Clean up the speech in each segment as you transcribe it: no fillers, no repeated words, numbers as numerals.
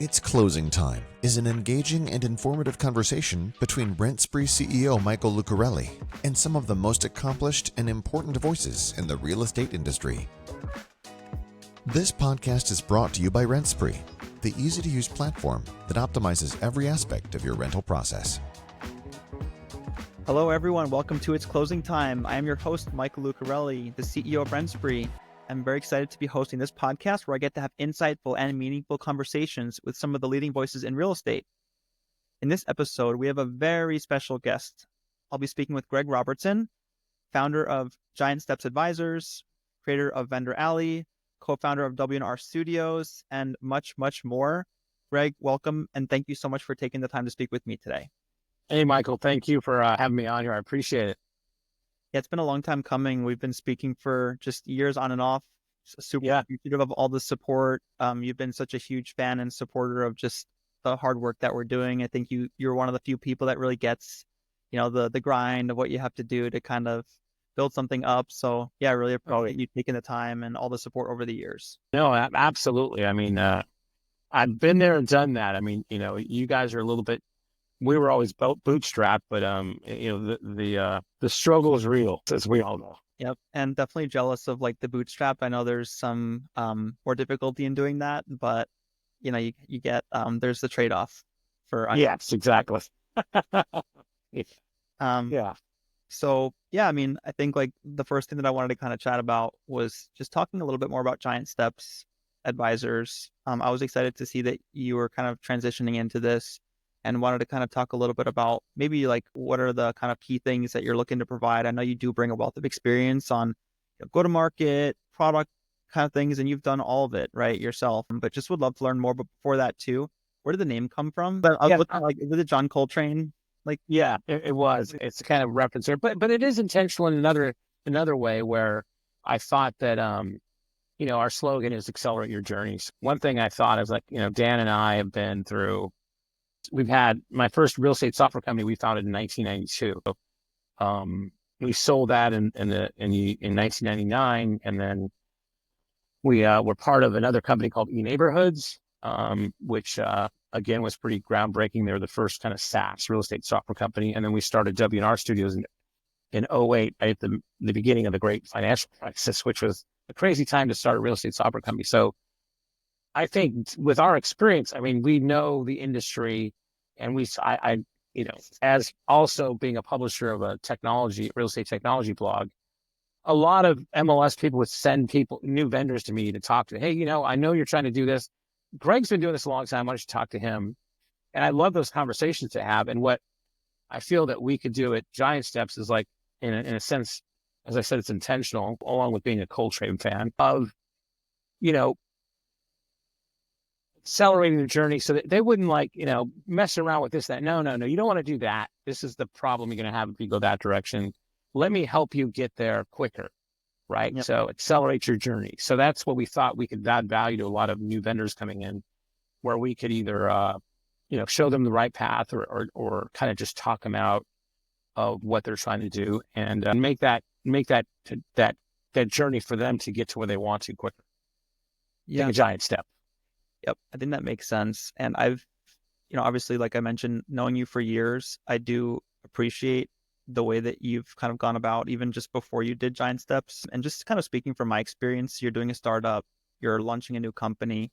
It's Closing Time is an engaging and informative conversation between RentSpree CEO Michael Lucarelli and some of the most accomplished and important voices in the real estate industry. This podcast is brought to you by RentSpree, the easy-to-use platform that optimizes every aspect of your rental process. Hello, everyone. Welcome to It's Closing Time. I am your host, Michael Lucarelli, the CEO of RentSpree. I'm very excited to be hosting this podcast where I get to have insightful and meaningful conversations with some of the leading voices in real estate. In this episode, we have a very special guest. I'll be speaking with Greg Robertson, founder of Giant Steps Advisors, creator of Vendor Alley, co-founder of W+R Studios, and much, much more. Greg, welcome, and thank you so much for taking the time to speak with me today. Hey, Michael, thank you for having me on here. I appreciate it. Yeah, it's been a long time coming. We've been speaking for just years on and off. Super appreciative of all the support. You've been such a huge fan and supporter of just the hard work that we're doing. I think you're one of the few people that really gets, the grind of what you have to do to kind of build something up. So yeah, I really appreciate you taking the time and all the support over the years. No, absolutely. I mean, I've been there and done that. I mean, you guys are a little bit. We were always bootstrapped, but the struggle is real, as we all know. Yep, and definitely jealous of like the bootstrap. I know there's some more difficulty in doing that, but you get there's the trade-off for yes, exactly. Yeah. So yeah, I mean, I think like the first thing that I wanted to kind of chat about was just talking a little bit more about Giant Steps Advisors. I was excited to see that you were kind of transitioning into this, and wanted to kind of talk a little bit about maybe like what are the kind of key things that you're looking to provide. I know you do bring a wealth of experience on go-to-market, product kind of things, and you've done all of it, right, yourself. But just would love to learn more. But before that too, where did the name come from? But I was looking like, is it John Coltrane? Like, yeah, it was. It's kind of reference there, but it is intentional in another way where I thought that our slogan is accelerate your journeys. One thing I thought is like, Dan and I have been through. We've had my first real estate software company we founded in 1992. We sold that in 1999, and then we were part of another company called eNeighborhoods, which again was pretty groundbreaking. They were the first kind of SaaS real estate software company, and then we started W+R Studios in 2008, right at the beginning of the great financial crisis, which was a crazy time to start a real estate software company. So I think with our experience, I mean, we know the industry, and I as also being a publisher of a real estate technology blog, a lot of MLS people would send new vendors to me to talk to. Hey, I know you're trying to do this. Greg's been doing this a long time. Why don't you talk to him? And I love those conversations to have. And what I feel that we could do at Giant Steps is like, in a sense, as I said, it's intentional, along with being a Coltrane fan, of, accelerating the journey so that they wouldn't mess around with this, that. No, you don't want to do that. This is the problem you're going to have if you go that direction. Let me help you get there quicker, right? Yep. So accelerate your journey. So that's what we thought we could add value to a lot of new vendors coming in, where we could either, show them the right path or kind of just talk them out of what they're trying to do and make that journey for them to get to where they want to quicker. Yeah. Take a giant step. Yep. I think that makes sense. And I've, obviously, like I mentioned, knowing you for years, I do appreciate the way that you've kind of gone about, even just before you did Giant Steps. And just kind of speaking from my experience, you're doing a startup, you're launching a new company.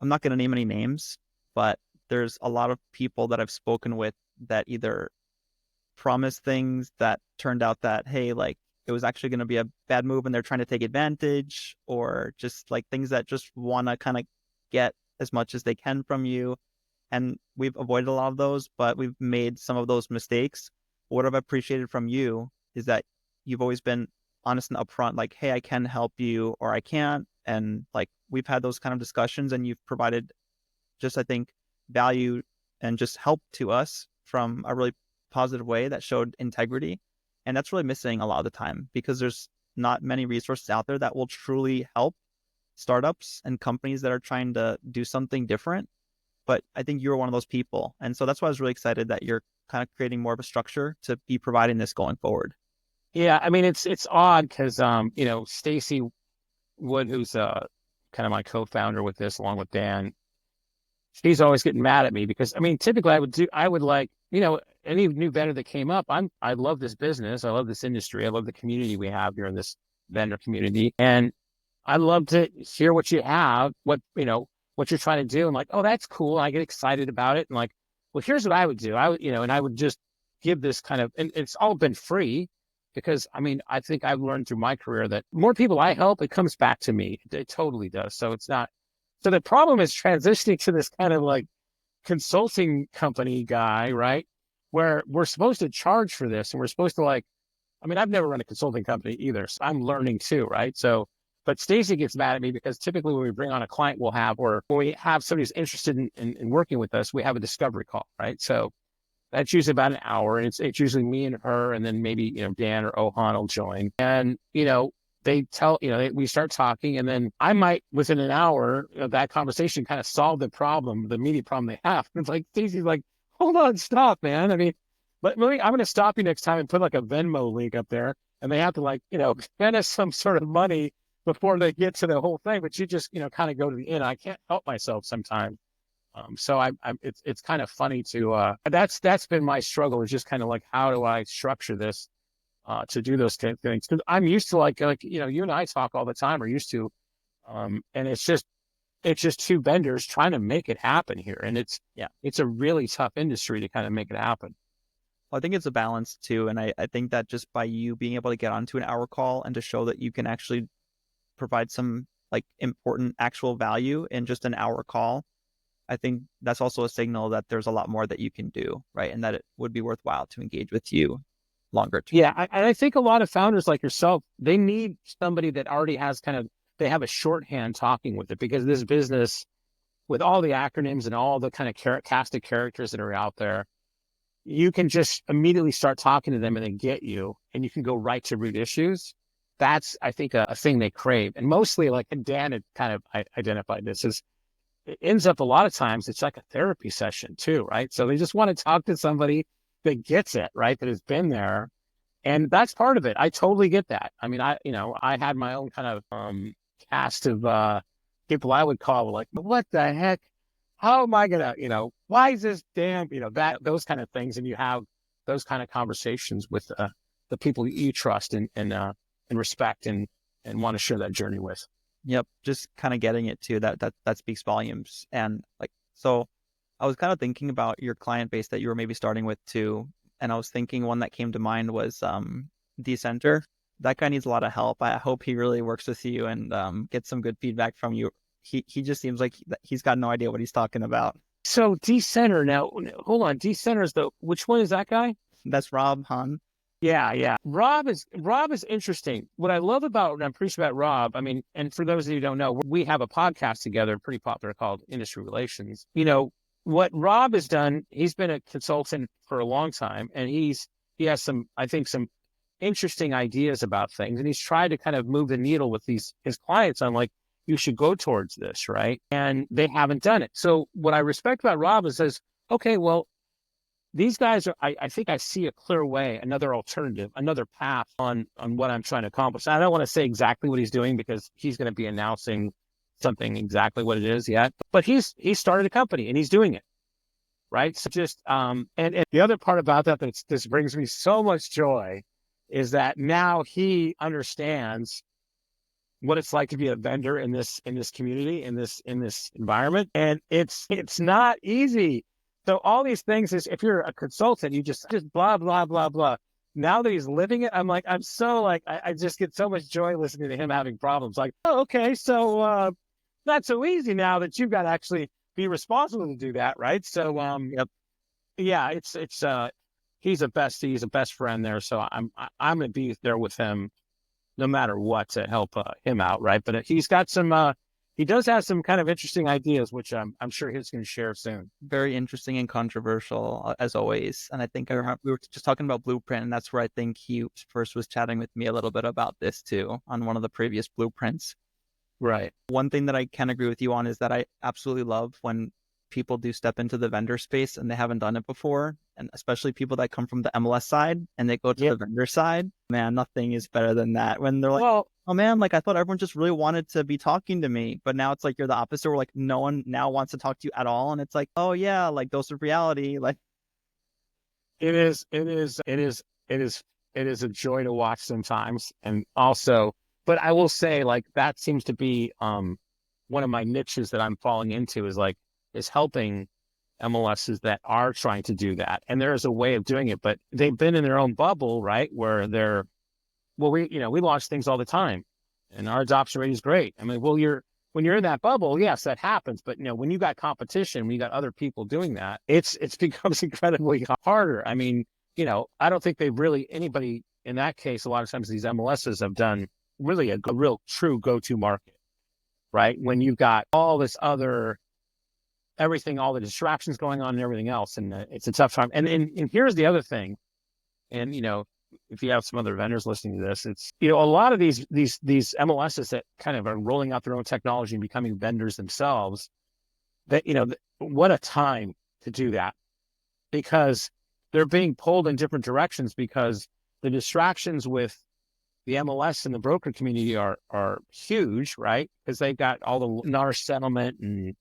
I'm not going to name any names, but there's a lot of people that I've spoken with that either promised things that turned out that, hey, like, it was actually going to be a bad move and they're trying to take advantage, or just like things that just want to kind of get as much as they can from you. And we've avoided a lot of those, but we've made some of those mistakes. What I've appreciated from you is that you've always been honest and upfront, like, hey, I can help you or I can't. And like, we've had those kind of discussions, and you've provided just, I think, value and just help to us from a really positive way that showed integrity. And that's really missing a lot of the time, because there's not many resources out there that will truly help startups and companies that are trying to do something different. But I think you're one of those people. And so that's why I was really excited that you're kind of creating more of a structure to be providing this going forward. Yeah. I mean, it's odd because, Stacy Wood, who's kind of my co-founder with this, along with Dan, she's always getting mad at me because, I mean, typically I would like, any new vendor that came up, I love this business. I love this industry. I love the community we have here in this vendor community. And I'd love to hear what you have, what you're trying to do. I'm like, oh, that's cool. I get excited about it. And like, well, here's what I would do. And I would just give this kind of, and it's all been free because, I mean, I think I've learned through my career that more people I help, it comes back to me. It totally does. So it's not, so the problem is transitioning to this kind of like consulting company guy, right? Where we're supposed to charge for this and we're supposed to like, I mean, I've never run a consulting company either. So I'm learning too, right? So, but Stacy gets mad at me because typically when we bring on a client, or when we have somebody who's interested in working with us, we have a discovery call, right? So that's usually about an hour, and it's usually me and her, and then maybe, Dan or Ohan will join. And, they tell, we start talking, and then I might, within an hour of that conversation, kind of solve the immediate problem they have. It's like, Stacy's like, hold on, stop, man. I mean, I'm going to stop you next time and put like a Venmo link up there, and they have to like, spend us some sort of money before they get to the whole thing. But you just, kind of go to the end. I can't help myself sometimes. So it's kind of funny that's been my struggle, is just kind of like, how do I structure this to do those kind of things? Because I'm used to like, you and I talk all the time, or used to, and it's just two vendors trying to make it happen here. And it's a really tough industry to kind of make it happen. Well, I think it's a balance too. And I think that just by you being able to get onto an hour call and to show that you can actually provide some like important actual value in just an hour call, I think that's also a signal that there's a lot more that you can do, right? And that it would be worthwhile to engage with you longer term. Yeah, I think a lot of founders like yourself, they need somebody that already has they have a shorthand talking with it, because this business, with all the acronyms and all the kind of cast of characters that are out there, you can just immediately start talking to them and they get you, and you can go right to root issues. That's, I think, a thing they crave. And mostly, like Dan had kind of identified this, is it ends up a lot of times it's like a therapy session too, right? So they just want to talk to somebody that gets it, right? That has been there. And that's part of it. I totally get that. I mean, I had my own kind of cast of people I would call like, what the heck? How am I gonna, why is this damn, those kind of things. And you have those kind of conversations with the people you trust and respect and want to share that journey with. Yep. Just kind of getting it too. That speaks volumes. And like, so I was kind of thinking about your client base that you were maybe starting with too. And I was thinking one that came to mind was Decenter. That guy needs a lot of help. I hope he really works with you and gets some good feedback from you. He just seems like he's got no idea what he's talking about. So Decenter, now hold on. Decenter is which one is that guy? That's Rob Hahn. Yeah. Rob is interesting. What I love about, and I'm pretty sure about Rob, I mean, and for those of you who don't know, we have a podcast together, pretty popular, called Industry Relations. What Rob has done, he's been a consultant for a long time, and he has some interesting ideas about things, and he's tried to kind of move the needle with his clients on like, you should go towards this, right? And they haven't done it. So what I respect about Rob is says, okay, well, these guys are, I think I see a clear way, another alternative, another path on what I'm trying to accomplish. I don't want to say exactly what he's doing because he's going to be announcing something exactly what it is yet, but he's started a company and he's doing it. Right. So just, and the other part about that this brings me so much joy is that now he understands what it's like to be a vendor in this community, in this environment. And it's not easy. So all these things is, if you're a consultant, you just blah, blah, blah, blah. Now that he's living it, I'm like, I just get so much joy listening to him having problems. Like, oh, okay. So, not so easy now that you've got to actually be responsible to do that. Right. So, Yep. Yeah, he's a best friend there. So I'm going to be there with him no matter what to help him out. Right. But he's got he does have some kind of interesting ideas, which I'm sure he's going to share soon. Very interesting and controversial, as always. And I think we were just talking about Blueprint, and that's where I think he first was chatting with me a little bit about this too, on one of the previous Blueprints. Right. One thing that I can agree with you on is that I absolutely love when people do step into the vendor space and they haven't done it before, and especially people that come from the MLS side and they go to the vendor side, man, nothing is better than that. When they're like, well, oh man, like I thought everyone just really wanted to be talking to me, but now it's like you're the opposite, where like no one now wants to talk to you at all. And it's like, oh yeah, like dose of reality. Like it is a joy to watch sometimes. And also, but I will say, like, that seems to be one of my niches that I'm falling into, is helping MLSs that are trying to do that. And there is a way of doing it, but they've been in their own bubble, right? Where we launch things all the time and our adoption rate is great. I mean, when you're in that bubble, yes, that happens. But when you got competition, when you got other people doing that, it becomes incredibly harder. I mean, I don't think anybody in that case, a lot of times these MLSs have done really a real true go-to market, right? When you've got all this other everything, all the distractions going on and everything else. And it's a tough time. And here's the other thing. And, if you have some other vendors listening to this, it's, a lot of these MLSs that kind of are rolling out their own technology and becoming vendors themselves, that, what a time to do that, because they're being pulled in different directions, because the distractions with the MLS and the broker community are huge, right? Because they've got all the NAR settlement and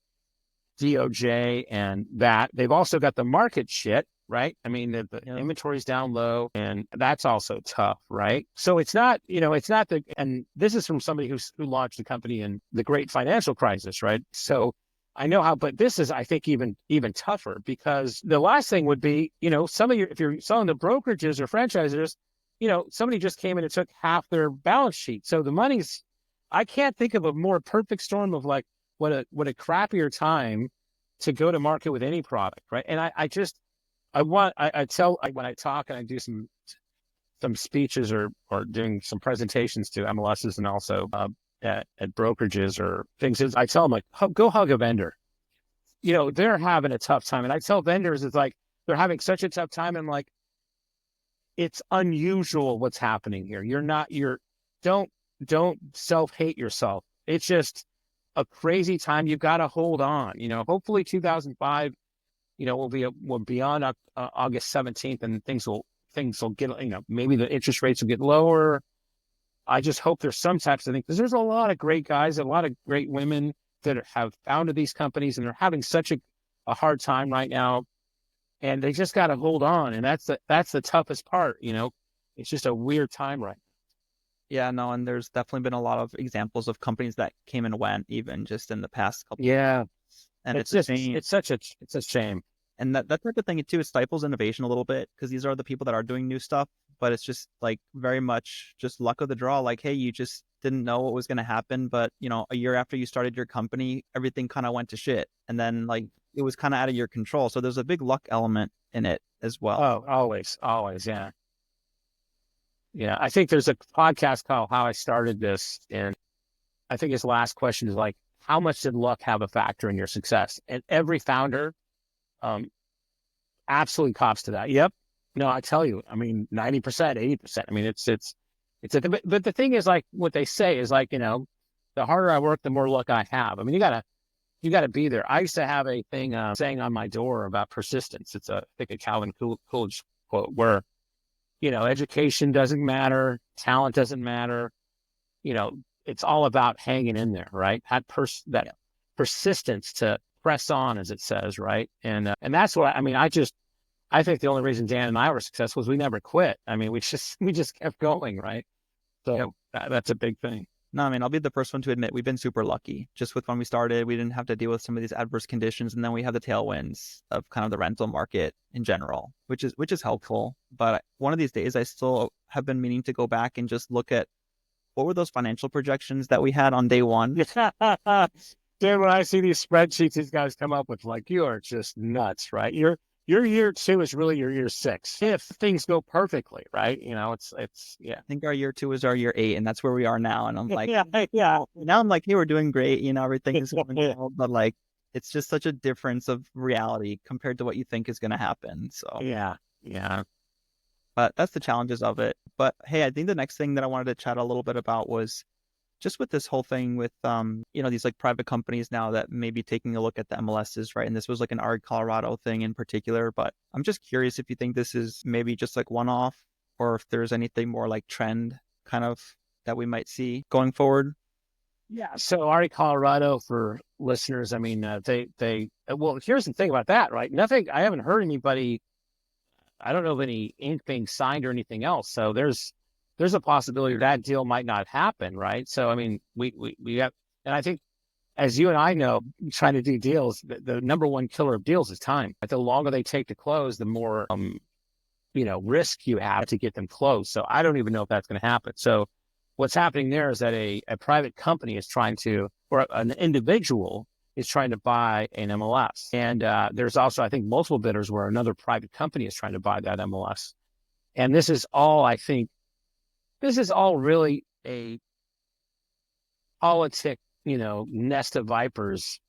DOJ and that. They've also got the market shit, right? I mean, the inventory's down low, and that's also tough, right? So it's not, and this is from somebody who launched the company in the great financial crisis, right? So I know how, but this is, I think, even tougher, because the last thing would be, if you're selling to brokerages or franchisors, somebody just came in and took half their balance sheet. So the money's, I can't think of a more perfect storm of like, what a crappier time to go to market with any product, right? And I when I talk and I do some speeches or doing some presentations to MLSs and also at brokerages or things, I tell them, like, go hug a vendor. They're having a tough time. And I tell vendors, it's like, they're having such a tough time. And like, it's unusual what's happening here. Don't self-hate yourself. It's just a crazy time. You've got to hold on. Hopefully 2005, will be beyond August 17th, and things will get, maybe the interest rates will get lower. I just hope there's some types of things, because there's a lot of great guys, a lot of great women that have founded these companies, and they're having such a hard time right now, and they just got to hold on. And that's the toughest part. It's just a weird time right now. Yeah, no, and there's definitely been a lot of examples of companies that came and went, even just in the past couple. Yeah, and it's a shame. It's a shame. And that type of thing too, it stifles innovation a little bit, because these are the people that are doing new stuff, but it's just like very much just luck of the draw. Like, hey, you just didn't know what was going to happen, but a year after you started your company, everything kind of went to shit, and then like it was kind of out of your control. So there's a big luck element in it as well. Oh, always, yeah. Yeah, I think there's a podcast called How I Started This, and I think his last question is like, how much did luck have a factor in your success? And every founder absolutely cops to that. Yep. No, I tell you, I mean, 90%, 80%. I mean, but the thing is, like, what they say is like, the harder I work, the more luck I have. I mean, you gotta be there. I used to have a thing saying on my door about persistence. It's I think a Calvin Coolidge quote, where, education doesn't matter, talent doesn't matter. It's all about hanging in there, right? That persistence to press on, as it says, right? And that's what I mean. I think the only reason Dan and I were successful was we never quit. I mean, we just kept going, right? So that's a big thing. No, I mean, I'll be the first one to admit we've been super lucky. Just with when we started, we didn't have to deal with some of these adverse conditions, and then we have the tailwinds of kind of the rental market in general, which is helpful. But one of these days, I still have been meaning to go back and just look at what were those financial projections that we had on day one. Dude, when I see these spreadsheets these guys come up with, like, you are just nuts, right? Your year 2 is really your year 6 if things go perfectly, right? It's yeah. I think our year 2 is our year 8, and that's where we are now. And I'm like, yeah. Now I'm like, hey, we're doing great. Everything is going well, but like, it's just such a difference of reality compared to what you think is going to happen. So yeah. But that's the challenges of it. But hey, I think the next thing that I wanted to chat a little bit about was just with this whole thing with, these like private companies now that may be taking a look at the MLSs, right? And this was like an RE Colorado thing in particular, but I'm just curious if you think this is maybe just like one-off, or if there's anything more like trend kind of that we might see going forward. Yeah. So RE Colorado, for listeners, I mean, well, here's the thing about that, right? I haven't heard anybody, I don't know of any ink being signed or anything else. So there's a possibility that deal might not happen, right? So, I mean, we have, and I think, as you and I know, trying to do deals, the number one killer of deals is time. The longer they take to close, the more, risk you have to get them closed. So I don't even know if that's going to happen. So what's happening there is that a private company is trying to, or an individual is trying to buy an MLS. And there's also, I think, multiple bidders where another private company is trying to buy that MLS. And this is all really a politic, nest of vipers,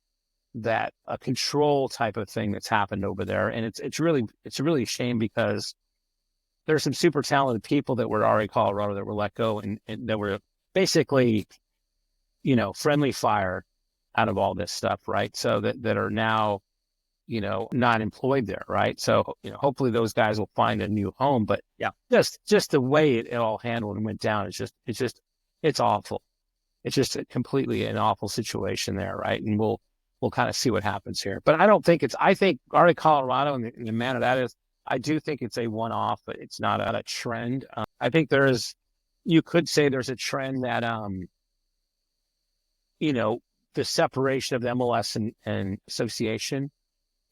that a control type of thing that's happened over there. And it's really a shame, because there's some super talented people that were RE Colorado that were let go, and that were basically, friendly fire out of all this stuff, right? So that are now, not employed there, right? So, hopefully those guys will find a new home. But yeah, just the way it all handled and went down, it's awful. It's just completely an awful situation there, right? And we'll kind of see what happens here. But I think RE Colorado, and the manner that is, I do think it's a one-off, but it's not a trend. I think you could say there's a trend that, the separation of the MLS and association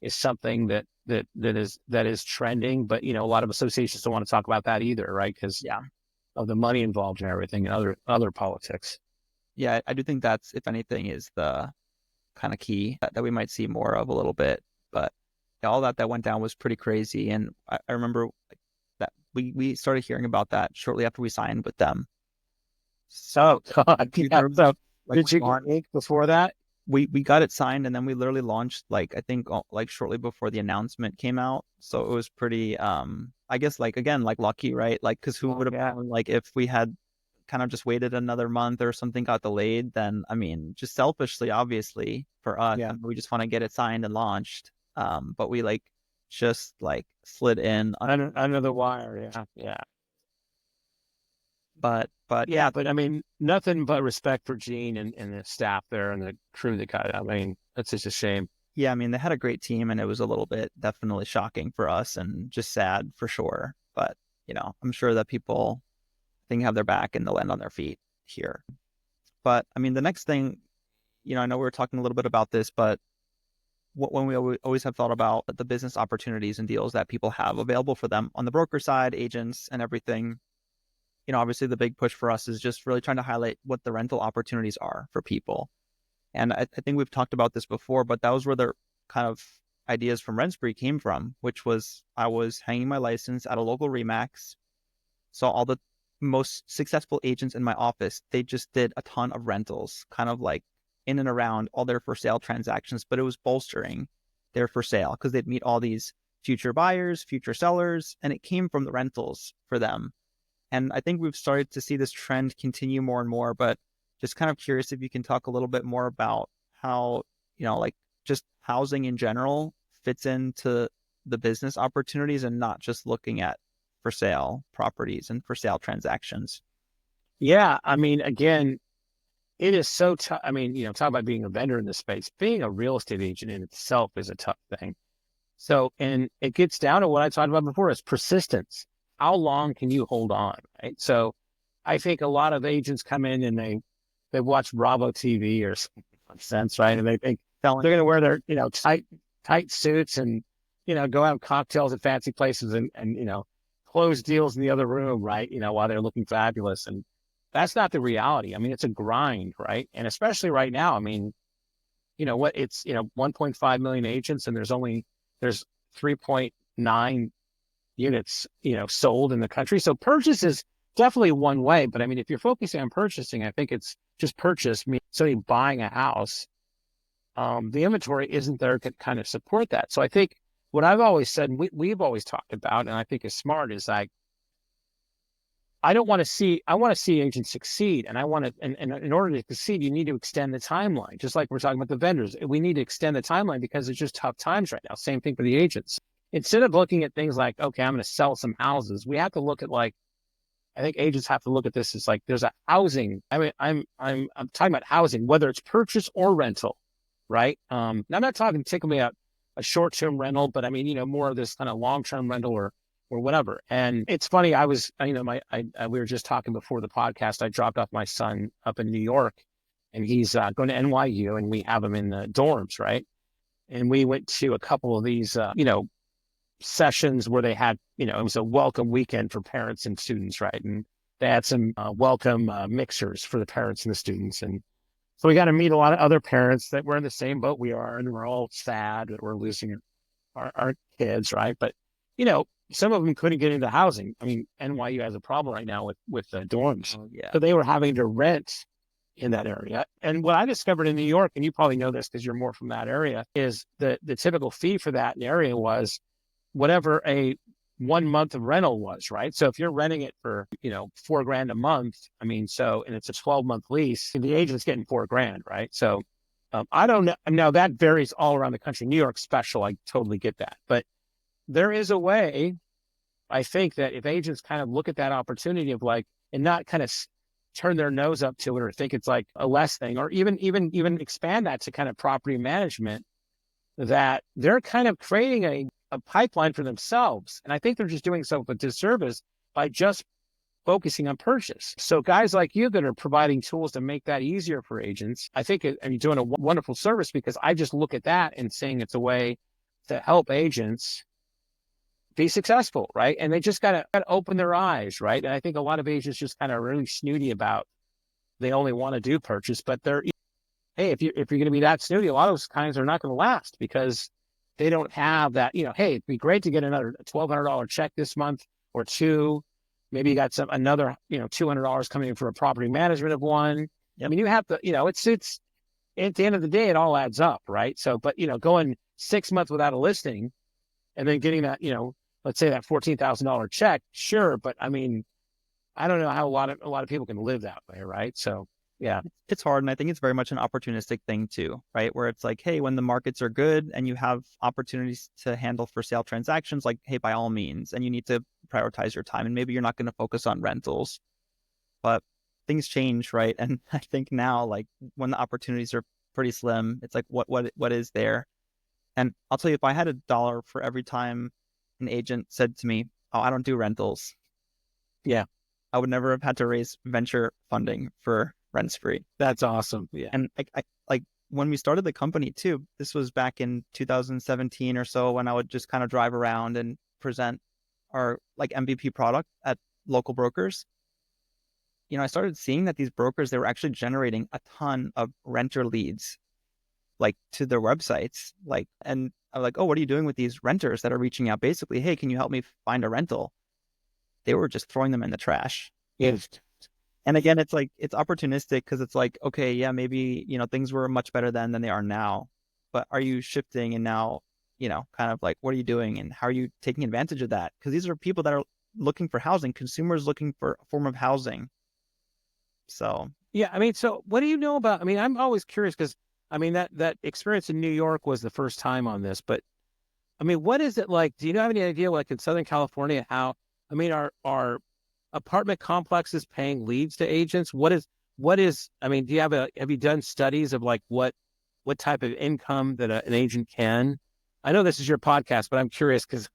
is something that is trending. But, a lot of associations don't want to talk about that either, right? Because of the money involved and everything, and other politics. Yeah, I do think that's, if anything, is the kind of key that we might see more of a little bit. But all that went down was pretty crazy. And I remember that we started hearing about that shortly after we signed with them. So, God, did you get ink before that? We got it signed, and then we literally launched, I think, shortly before the announcement came out. So it was pretty, I guess, again, lucky, right? Because who would have known, if we had kind of just waited another month or something got delayed, then, I mean, just selfishly, obviously, for us, we just want to get it signed and launched. But we just slid in under the wire. Yeah. But I mean, nothing but respect for Gene and the staff there and the crew that got it. I mean, that's just a shame. Yeah, I mean, they had a great team, and it was a little bit definitely shocking for us, and just sad for sure. But, I'm sure that people, I think, have their back and they'll land on their feet here. But I mean, the next thing, I know we were talking a little bit about this, but when we always have thought about the business opportunities and deals that people have available for them on the broker side, agents and everything, obviously the big push for us is just really trying to highlight what the rental opportunities are for people. And I think we've talked about this before, but that was where the kind of ideas from RentSpree came from, which was, I was hanging my license at a local RE/MAX, saw all the most successful agents in my office. They just did a ton of rentals, kind of in and around all their for sale transactions, but it was bolstering their for sale because they'd meet all these future buyers, future sellers, and it came from the rentals for them. And I think we've started to see this trend continue more and more, but just kind of curious if you can talk a little bit more about how, just housing in general fits into the business opportunities, and not just looking at for sale properties and for sale transactions. Yeah. I mean, again, it is so tough. I mean, talk about being a vendor in this space. Being a real estate agent in itself is a tough thing. So, and it gets down to what I talked about before, is persistence. How long can you hold on, right? So I think a lot of agents come in and they watch Bravo TV or some sense, right? And they think they're going to wear their, tight suits and, go have cocktails at fancy places and close deals in the other room, right? While they're looking fabulous. And that's not the reality. I mean, it's a grind, right? And especially right now, I mean, it's 1.5 million agents, and there's 3.9 units, sold in the country. So purchase is definitely one way. But I mean, if you're focusing on purchasing, I think it's just purchase. Somebody buying a house, the inventory isn't there to kind of support that. So I think what I've always said, and we've always talked about, and I think is smart, is I want to see agents succeed. And and in order to succeed, you need to extend the timeline. Just like we're talking about the vendors, we need to extend the timeline because it's just tough times right now. Same thing for the agents. Instead of looking at things like, okay, I'm going to sell some houses, we have to look at I think agents have to look at this as there's a housing. I mean, I'm talking about housing, whether it's purchase or rental, right? Now I'm not talking typically about a short-term rental, but I mean, more of this kind of long-term rental or whatever. And it's funny, I was, we were just talking before the podcast. I dropped off my son up in New York, and he's going to NYU, and we have him in the dorms, right? And we went to a couple of these, sessions where they had, it was a welcome weekend for parents and students, right? And they had some welcome mixers for the parents and the students. And so we got to meet a lot of other parents that were in the same boat we are, and we're all sad that we're losing our kids, right? But, some of them couldn't get into housing. I mean, NYU has a problem right now with dorms. Oh, yeah. So they were having to rent in that area. And what I discovered in New York, and you probably know this because you're more from that area, is the typical fee for that in the area was whatever a 1 month of rental was, right? So if you're renting it for, $4,000 a month, and it's a 12-month lease, the agent's getting $4,000, right? So I don't know. Now that varies all around the country. New York's special. I totally get that. But there is a way, I think, that if agents kind of look at that opportunity of and not kind of turn their nose up to it or think it's like a less thing, or even expand that to kind of property management, that they're kind of creating a pipeline for themselves. And I think they're just doing so with a disservice by just focusing on purchase. So guys like you that are providing tools to make that easier for agents, I think you're doing a wonderful service, because I just look at that and saying it's a way to help agents be successful, right? And they just got to open their eyes, right? And I think a lot of agents just kind of really snooty about, they only want to do purchase, but hey, if you're going to be that snooty, a lot of those kinds are not going to last, because they don't have that, hey, it'd be great to get another $1,200 check this month or two. Maybe you got another, $200 coming in for a property management of one. Yep. I mean, you have to, it's at the end of the day, it all adds up, right? So, but, going 6 months without a listing and then getting that, let's say that $14,000 check, sure. But I mean, I don't know how a lot of people can live that way, right? So, yeah, it's hard. And I think it's very much an opportunistic thing too, right? Where it's like, hey, when the markets are good and you have opportunities to handle for sale transactions, hey, by all means, and you need to prioritize your time, and maybe you're not going to focus on rentals, but things change, right? And I think now, when the opportunities are pretty slim, it's what is there? And I'll tell you, if I had $1 for every time an agent said to me, oh, I don't do rentals, yeah, I would never have had to raise venture funding for RentSpree. That's awesome. Yeah. And I when we started the company too, this was back in 2017 or so, when I would just kind of drive around and present our MVP product at local brokers. I started seeing that these brokers, they were actually generating a ton of renter leads, to their websites. And I'm like, oh, what are you doing with these renters that are reaching out? Basically, hey, can you help me find a rental? They were just throwing them in the trash. Yes. And again, it's opportunistic, because it's okay, yeah, maybe, things were much better then than they are now. But are you shifting, and now, kind of what are you doing, and how are you taking advantage of that? Because these are people that are looking for housing, consumers looking for a form of housing. So, yeah, so what do you know about, I'm always curious, because that experience in New York was the first time on this, but what is it like? Do you have any idea, in Southern California, how, are apartment complexes paying leads to agents? What is, do you have you done studies of what type of income that an agent can? I know this is your podcast, but I'm curious, because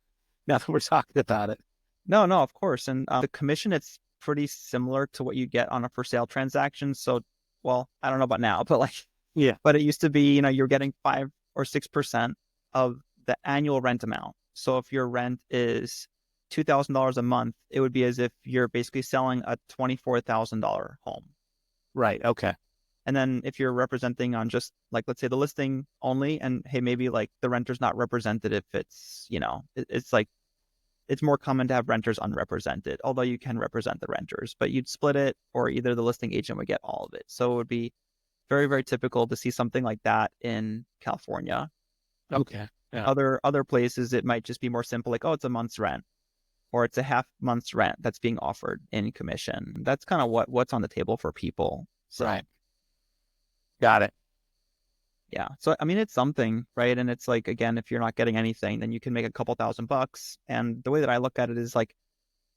now that we're talking about it. No, of course. And the commission, it's pretty similar to what you get on a for sale transaction. So, well, I don't know about now, but yeah, but it used to be, you're getting 5 or 6% of the annual rent amount. So if your rent is $2,000 a month, it would be as if you're basically selling a $24,000 home. Right. Okay. And then if you're representing on just let's say the listing only, and hey, maybe the renter's not represented, if it's, it's more common to have renters unrepresented, although you can represent the renters, but you'd split it, or either the listing agent would get all of it. So it would be very, very typical to see something like that in California. Okay. Yeah. Other places, it might just be more simple, oh, it's a month's rent. or it's a half month's rent that's being offered in commission. That's kind of what's on the table for people. So, Right. Got it. yeah. So, I mean, it's something, right? And it's like, again, if you're not getting anything, then you can make a couple $1,000. And the way that I look at it is like,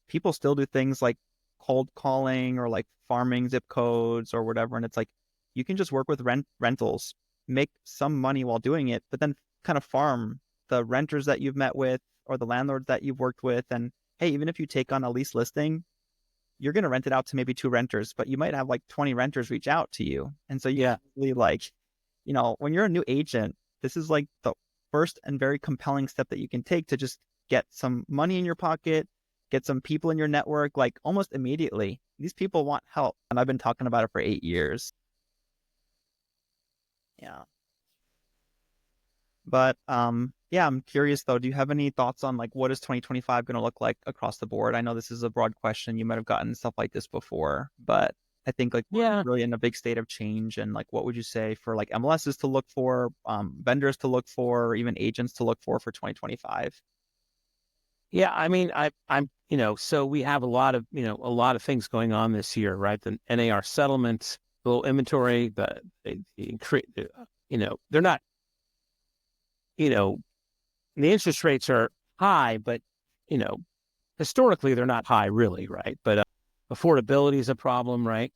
people still do things like cold calling or like farming zip codes or whatever. And it's like, you can just work with rentals, make some money while doing it, but then kind of farm the renters that you've met with or the landlords that you've worked with. And hey, even if you take on a lease listing, you're going to rent it out to maybe 2 renters, but you might have like 20 renters reach out to you. And so you really like, when you're a new agent, this is like the first and very compelling step that you can take to just get some money in your pocket, get some people in your network, like almost immediately. These people want help. And I've been talking about it for 8 years. Yeah. But yeah, I'm curious though, do you have any thoughts on like what is 2025 going to look like across the board? I know this is a broad question. You might have gotten stuff like this before, but I think like we're really in a big state of change. And like, what would you say for like MLSs to look for, vendors to look for, or even agents to look for 2025? Yeah, I mean, I'm, so we have a lot of things going on this year, right? The NAR settlements, the little inventory, they're not, the interest rates are high, but, historically they're not high really, right? But affordability is a problem, right?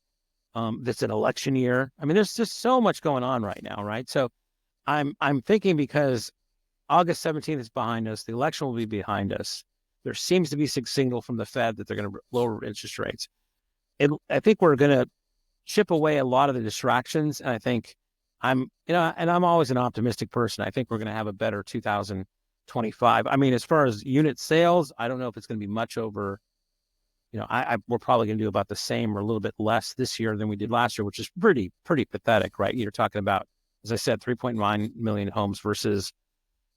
That's an election year. I mean, there's just so much going on right now, right? So I'm thinking because August 17th is behind us, the election will be behind us. There seems to be some signal from the Fed that they're going to lower interest rates. I think we're going to chip away a lot of the distractions. And I think and I'm always an optimistic person. I think we're going to have a better 2025. I mean, as far as unit sales, I don't know if it's going to be much over, we're probably going to do about the same or a little bit less this year than we did last year, which is pretty pathetic, right? You're talking about, as I said, 3.9 million homes versus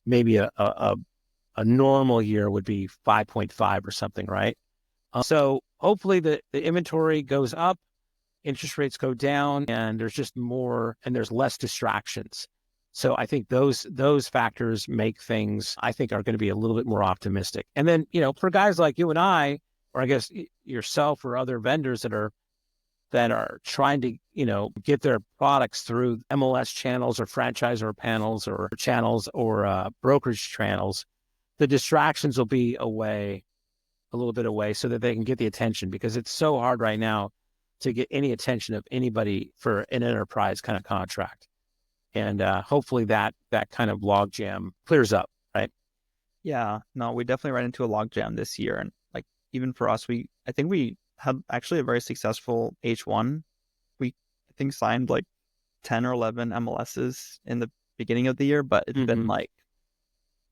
maybe a normal year would be 5.5 or something, right? So hopefully the inventory goes up, interest rates go down, and there's just more, and there's less distractions. So I think those factors make things, I think, are going to be a little bit more optimistic. And then, for guys like you and I, or I guess yourself or other vendors that are trying to, get their products through MLS channels or franchisor panels or channels or brokerage channels, the distractions will be a little bit away so that they can get the attention, because it's so hard right now to get any attention of anybody for an enterprise kind of contract. And hopefully that kind of logjam clears up, right? Yeah, no, we definitely ran into a logjam this year. And like, even for us, I think we had actually a very successful H1. We, I think, signed like 10 or 11 MLSs in the beginning of the year, but it's been like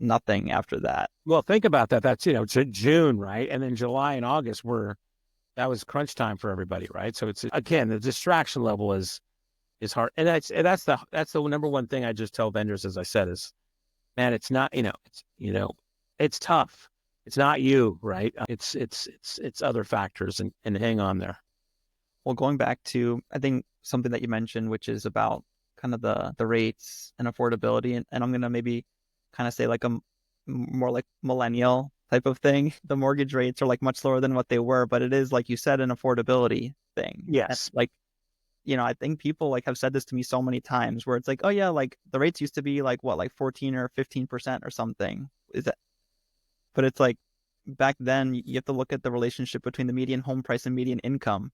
nothing after that. Well, think about that. That's, it's June, right? And then July and August that was crunch time for everybody, right? So it's, again, the distraction level is hard. And that's the number one thing I just tell vendors, as I said, is, man, it's not, it's tough. It's not you, right? It's other factors, and hang on there. Well, going back to, I think, something that you mentioned, which is about kind of the rates and affordability. And I'm going to maybe kind of say like a more like millennial type of thing. The mortgage rates are like much lower than what they were, but it is, like you said, an affordability thing. Yes. And like, I think people like have said this to me so many times where it's like, oh yeah, like the rates used to be like what, like 14 or 15% or something. But it's like back then you have to look at the relationship between the median home price and median income.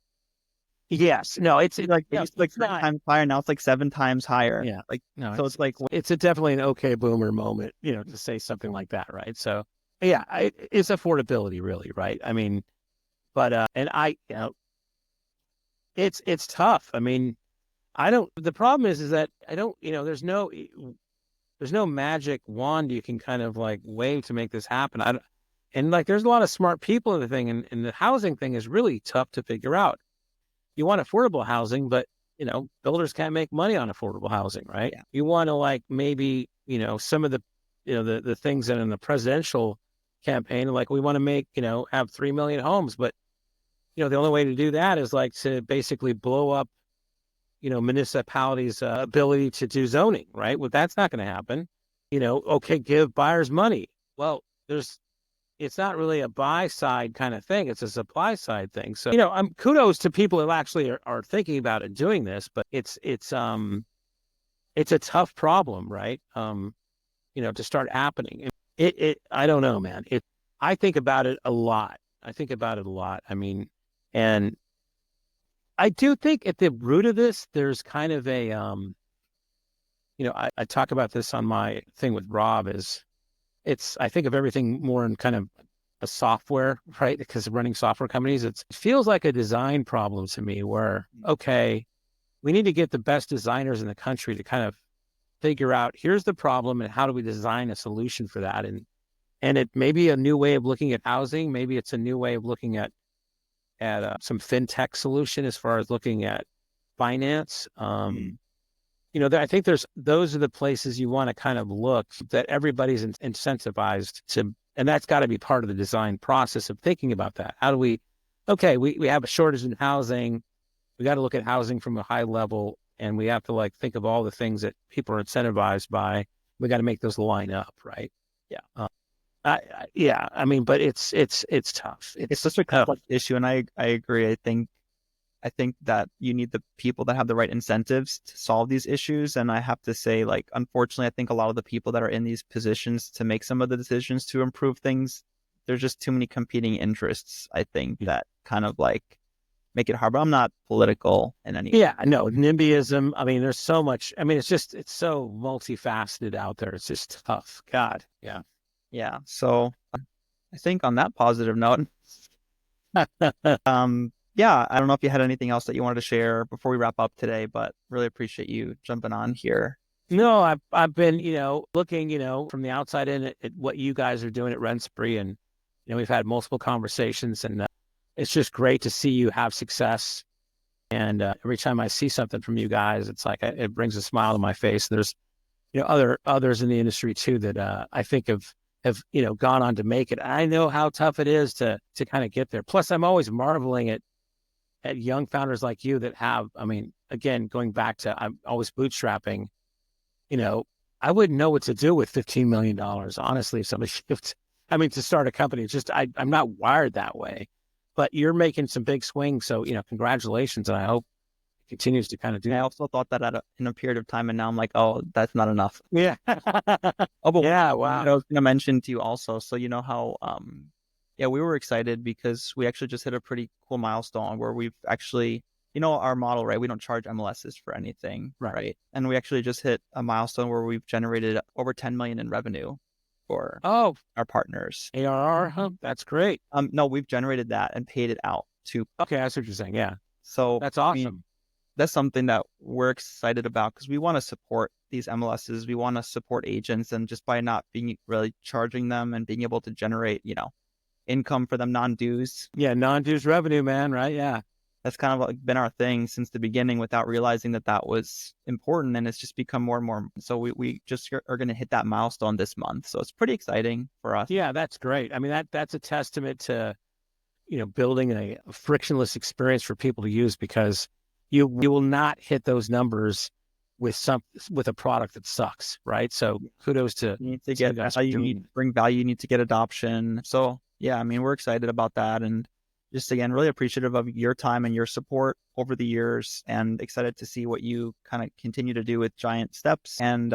Yes. No, it's like it used to like 3 times higher. Now it's like 7 times higher. Yeah. Like, no, so it's like, it's definitely an okay boomer moment, to say something like that. Right. So yeah, it's affordability really. Right. I mean, but, and it's tough. I mean, the problem is that I don't, there's no magic wand you can kind of like wave to make this happen. And like, there's a lot of smart people in the thing, and the housing thing is really tough to figure out. You want affordable housing, but builders can't make money on affordable housing, right? Yeah. You want to like maybe, some of the, the things that in the presidential campaign, like we want to make, have 3 million homes, but the only way to do that is like to basically blow up, municipalities' ability to do zoning, right? Well, that's not going to happen. Okay, give buyers money. Well, there's it's not really a buy side kind of thing. It's a supply side thing. So, kudos to people who actually are thinking about it, doing this, but it's a tough problem, right? To start happening. I don't know, man. I think about it a lot. I mean, and I do think at the root of this, there's kind of a, I talk about this on my thing with Rob I think of everything more in kind of a software, right? Because running software companies, it feels like a design problem to me where, okay, we need to get the best designers in the country to kind of figure out, here's the problem and how do we design a solution for that? And it may be a new way of looking at housing. Maybe it's a new way of looking at some fintech solution as far as looking at finance. I think those are the places you want to kind of look, that everybody's incentivized to, and that's got to be part of the design process of thinking about that. How do we have a shortage in housing. We got to look at housing from a high level, and we have to think of all the things that people are incentivized by. We got to make those line up, right? Yeah. I mean, but it's tough. It's such a complex issue, and I agree. I think that you need the people that have the right incentives to solve these issues. And I have to say, unfortunately, I think a lot of the people that are in these positions to make some of the decisions to improve things, there's just too many competing interests, I think, that kind of make it hard. But I'm not political in any way. Yeah, no, NIMBYism. I mean, there's so much. I mean, it's so multifaceted out there. It's just tough. God. Yeah. Yeah. So I think on that positive note, yeah, I don't know if you had anything else that you wanted to share before we wrap up today, but really appreciate you jumping on here. No, I've been, looking, from the outside in at what you guys are doing at RentSpree, and we've had multiple conversations, and it's just great to see you have success. And every time I see something from you guys, it's like it brings a smile to my face. There's others in the industry too that I think have gone on to make it. I know how tough it is to kind of get there. Plus, I'm always marveling at young founders like you that have, I mean, again, going back to, I'm always bootstrapping, I wouldn't know what to do with $15 million, honestly, if somebody to start a company. It's just, I'm not wired that way, but you're making some big swings. So, congratulations. And I hope it continues to kind of do I that. also thought that in a period of time, and now I'm like, oh, that's not enough. Yeah. Oh, but yeah, wow. I was going to mention to you also, so you know how, yeah, we were excited because we actually just hit a pretty cool milestone where we've actually, our model, right? We don't charge MLSs for anything, right? And we actually just hit a milestone where we've generated over 10 million in revenue for our partners. ARR, huh? That's great. No, we've generated that and paid it out to. Okay, that's what you're saying. Yeah. So that's awesome. That's something that we're excited about because we want to support these MLSs. We want to support agents, and just by not being really charging them and being able to generate, income for them, non-dues. Yeah, non-dues revenue, man, right? Yeah. That's kind of been our thing since the beginning without realizing that was important, and it's just become more and more. So we just are going to hit that milestone this month. So it's pretty exciting for us. Yeah, that's great. I mean, that's a testament to, building a frictionless experience for people to use, because you will not hit those numbers with a product that sucks, right? So kudos to you need to get value, you need to bring value, you need to get adoption. So yeah, I mean, we're excited about that, and just again, really appreciative of your time and your support over the years, and excited to see what you kind of continue to do with Giant Steps. And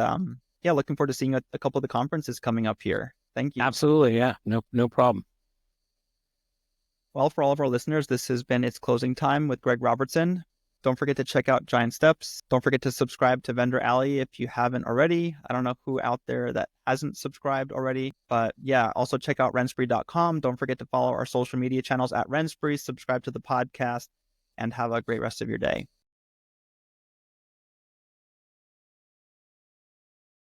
yeah, looking forward to seeing a couple of the conferences coming up here. Thank you. Absolutely, yeah, no problem. Well, for all of our listeners, this has been It's Closing Time with Greg Robertson. Don't forget to check out Giant Steps. Don't forget to subscribe to Vendor Alley if you haven't already. I don't know who out there that hasn't subscribed already, but yeah, also check out RentSpree.com. Don't forget to follow our social media channels at RentSpree, subscribe to the podcast, and have a great rest of your day.